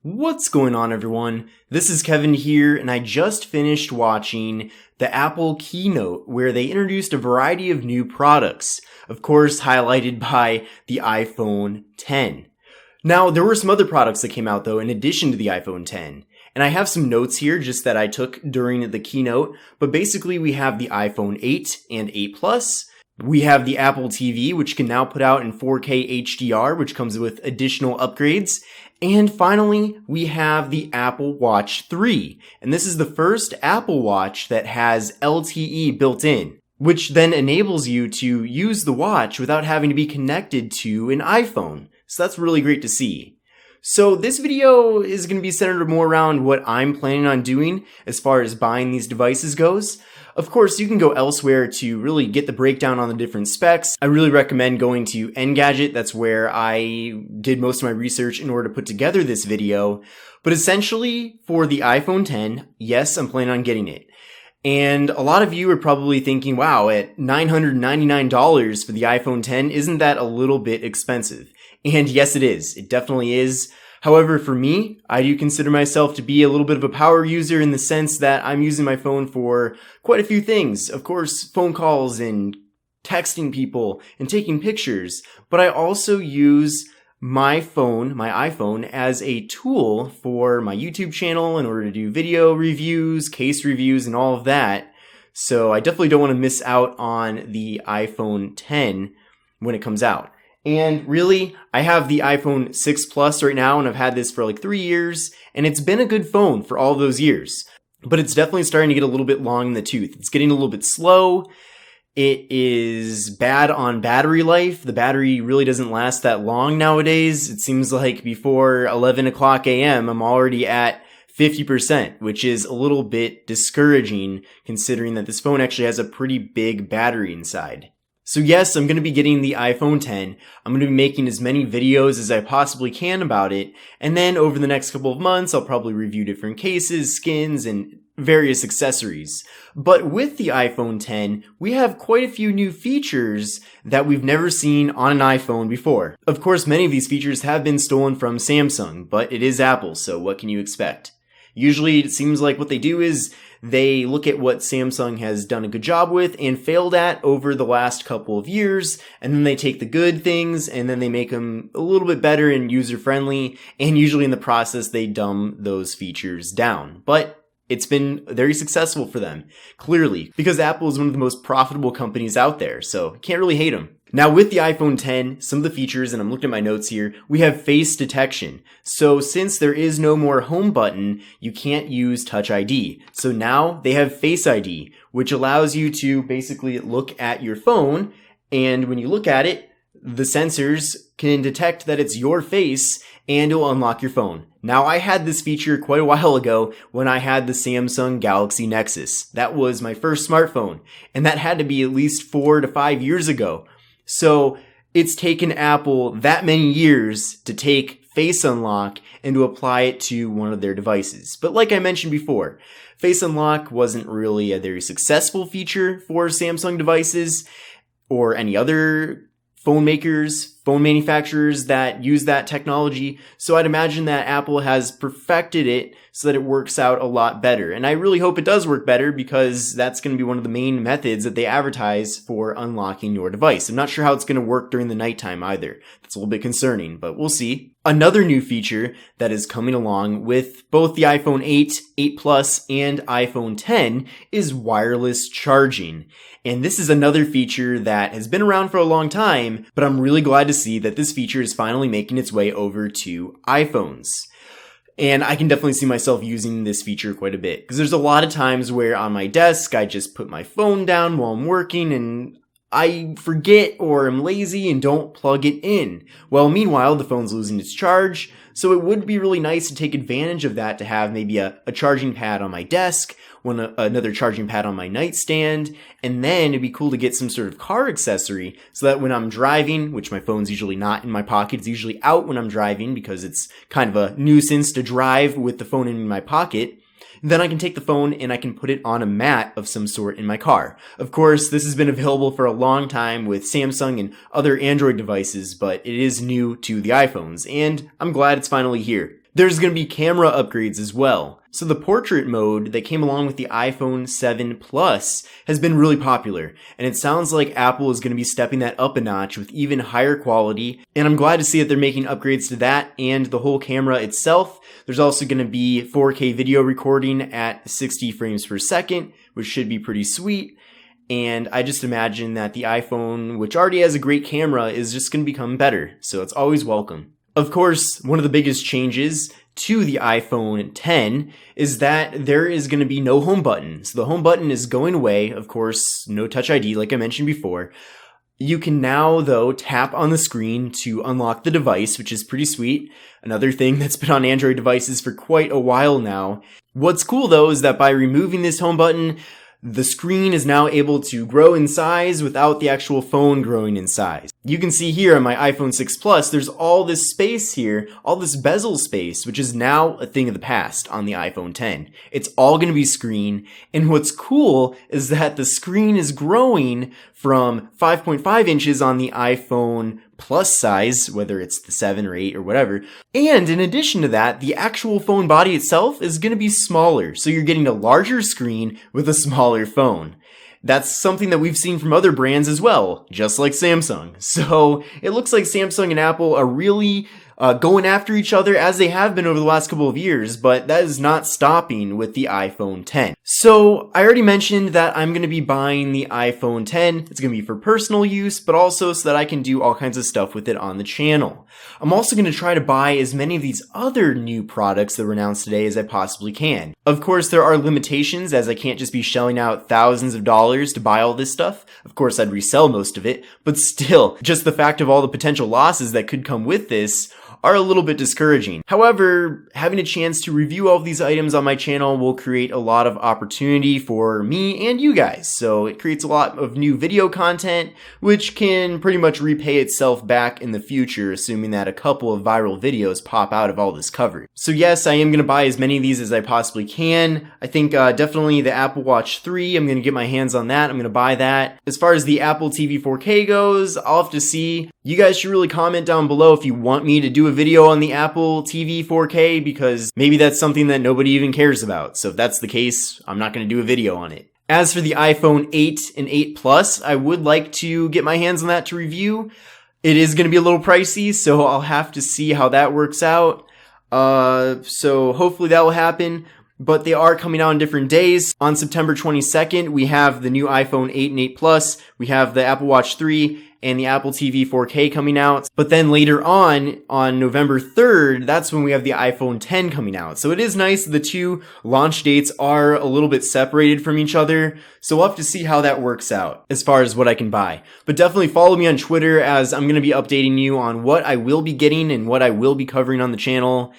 What's going on, everyone? This is Kevin here, and I just finished watching the Apple keynote where they introduced a variety of new products, of course highlighted by the iPhone X. Now, there were some other products that came out though in addition to the iPhone X, and I have some notes here just that I took during the keynote, but basically we have the iPhone 8 and 8 Plus. We have the Apple TV, which can now put out in 4K HDR, which comes with additional upgrades. And finally, we have the Apple Watch 3. And this is the first Apple Watch that has LTE built in, which then enables you to use the watch without having to be connected to an iPhone. So that's really great to see. So this video is going to be centered more around what I'm planning on doing as far as buying these devices goes. Of course, you can go elsewhere to really get the breakdown on the different specs. I really recommend going to Engadget. That's where I did most of my research in order to put together this video. But essentially, for the iPhone X, yes, I'm planning on getting it. And a lot of you are probably thinking, wow, at $999 for the iPhone X, isn't that a little bit expensive? And yes, it is. It definitely is. However, for me, I do consider myself to be a little bit of a power user in the sense that I'm using my phone for quite a few things. Of course, phone calls and texting people and taking pictures. But I also use my phone, my iPhone, as a tool for my YouTube channel in order to do video reviews, case reviews, and all of that. So I definitely don't want to miss out on the iPhone X when it comes out. And really, I have the iPhone 6 Plus right now, and I've had this for like 3 years, and it's been a good phone for all those years. But it's definitely starting to get a little bit long in the tooth. It's getting a little bit slow. It is bad on battery life. The battery really doesn't last that long nowadays. It seems like before 11 o'clock a.m., I'm already at 50%, which is a little bit discouraging considering that this phone actually has a pretty big battery inside. So yes, I'm going to be getting the iPhone X. I'm going to be making as many videos as I possibly can about it. And then over the next couple of months, I'll probably review different cases, skins, and various accessories. But with the iPhone X, we have quite a few new features that we've never seen on an iPhone before. Of course, many of these features have been stolen from Samsung, but it is Apple, so what can you expect? Usually, it seems like what they do is they look at what Samsung has done a good job with and failed at over the last couple of years, and then they take the good things and then they make them a little bit better and user-friendly, and usually in the process they dumb those features down. But it's been very successful for them, clearly, because Apple is one of the most profitable companies out there, so can't really hate them. Now with the iPhone X, some of the features, and I'm looking at my notes here, we have face detection. So since there is no more home button, you can't use Touch ID. So now they have Face ID, which allows you to basically look at your phone, and when you look at it, the sensors can detect that it's your face and it'll unlock your phone. Now I had this feature quite a while ago when I had the Samsung Galaxy Nexus. That was my first smartphone, and that had to be at least 4 to 5 years ago. So it's taken Apple that many years to take Face Unlock and to apply it to one of their devices. But like I mentioned before, Face Unlock wasn't really a very successful feature for Samsung devices or any other phone makers, phone manufacturers that use that technology. So I'd imagine that Apple has perfected it so that it works out a lot better. And I really hope it does work better because that's going to be one of the main methods that they advertise for unlocking your device. I'm not sure how it's going to work during the nighttime either. That's a little bit concerning, but we'll see. Another new feature that is coming along with both the iPhone 8, 8 Plus, and iPhone X is wireless charging. And this is another feature that has been around for a long time, but I'm really glad to see that this feature is finally making its way over to iPhones. And I can definitely see myself using this feature quite a bit, because there's a lot of times where on my desk, I just put my phone down while I'm working and I forget or am lazy and don't plug it in. Well, meanwhile, the phone's losing its charge, so it would be really nice to take advantage of that to have maybe a charging pad on my desk, another charging pad on my nightstand, and then it'd be cool to get some sort of car accessory so that when I'm driving, which my phone's usually not in my pocket, it's usually out when I'm driving because it's kind of a nuisance to drive with the phone in my pocket, Then I can take the phone and I can put it on a mat of some sort in my car. Of course, this has been available for a long time with Samsung and other Android devices, but it is new to the iPhones, and I'm glad it's finally here. There's going to be camera upgrades as well. So the portrait mode that came along with the iPhone 7 Plus has been really popular, and it sounds like Apple is going to be stepping that up a notch with even higher quality, and I'm glad to see that they're making upgrades to that and the whole camera itself. There's also going to be 4K video recording at 60 frames per second, which should be pretty sweet. And I just imagine that the iPhone, which already has a great camera, is just going to become better. So it's always welcome. Of course, one of the biggest changes to the iPhone 10 is that there is going to be no home button. So the home button is going away. Of course, no Touch ID, like I mentioned before. You can now, though, tap on the screen to unlock the device, which is pretty sweet. Another thing that's been on Android devices for quite a while now. What's cool, though, is that by removing this home button, the screen is now able to grow in size without the actual phone growing in size. You can see here on my iPhone 6 Plus, there's all this space here, all this bezel space, which is now a thing of the past on the iPhone 10. It's all going to be screen, and what's cool is that the screen is growing from 5.5 inches on the iPhone Plus size, whether it's the 7 or 8 or whatever. And in addition to that, the actual phone body itself is going to be smaller. So you're getting a larger screen with a smaller phone. That's something that we've seen from other brands as well, just like Samsung. So it looks like Samsung and Apple are really going after each other as they have been over the last couple of years, but that is not stopping with the iPhone 10. So I already mentioned that I'm going to be buying the iPhone 10. It's going to be for personal use, but also so that I can do all kinds of stuff with it on the channel. I'm also going to try to buy as many of these other new products that were announced today as I possibly can. Of course, there are limitations, as I can't just be shelling out thousands of dollars to buy all this stuff. Of course, I'd resell most of it, but still, just the fact of all the potential losses that could come with this are a little bit discouraging. However, having a chance to review all of these items on my channel will create a lot of opportunity for me and you guys. So it creates a lot of new video content, which can pretty much repay itself back in the future, assuming that a couple of viral videos pop out of all this coverage. So yes, I am going to buy as many of these as I possibly can. I think definitely the Apple Watch 3, I'm going to get my hands on that. I'm going to buy that. As far as the Apple TV 4K goes, I'll have to see. You guys should really comment down below if you want me to do a video on the Apple TV 4K, because maybe that's something that nobody even cares about. So if that's the case, I'm not going to do a video on it. As for the iPhone 8 and 8 Plus, I would like to get my hands on that to review. It is going to be a little pricey, so I'll have to see how that works out. So hopefully that will happen. But they are coming out on different days. On September 22nd, we have the new iPhone 8 and 8 Plus. We have the Apple Watch 3 and the Apple TV 4K coming out. But then later on November 3rd, that's when we have the iPhone 10 coming out. So it is nice that the two launch dates are a little bit separated from each other. So we'll have to see how that works out as far as what I can buy. But definitely follow me on Twitter, as I'm going to be updating you on what I will be getting and what I will be covering on the channel.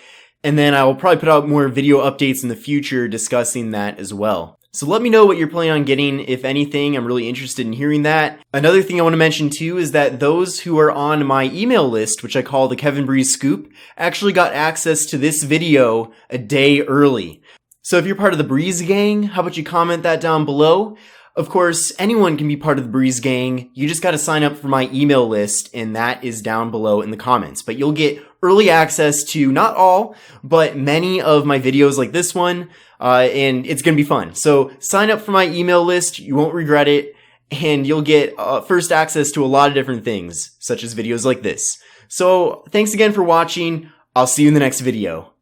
And then I will probably put out more video updates in the future discussing that as well. So let me know what you're planning on getting, if anything. I'm really interested in hearing that. Another thing I want to mention too is that those who are on my email list, which I call the Kevin Breeze Scoop, actually got access to this video a day early. So if you're part of the Breeze Gang, how about you comment that down below? Of course, anyone can be part of the Breeze Gang. You just got to sign up for my email list, and that is down below in the comments. But you'll get early access to not all, but many of my videos like this one, and it's going to be fun. So sign up for my email list. You won't regret it, and you'll get first access to a lot of different things, such as videos like this. So thanks again for watching. I'll see you in the next video.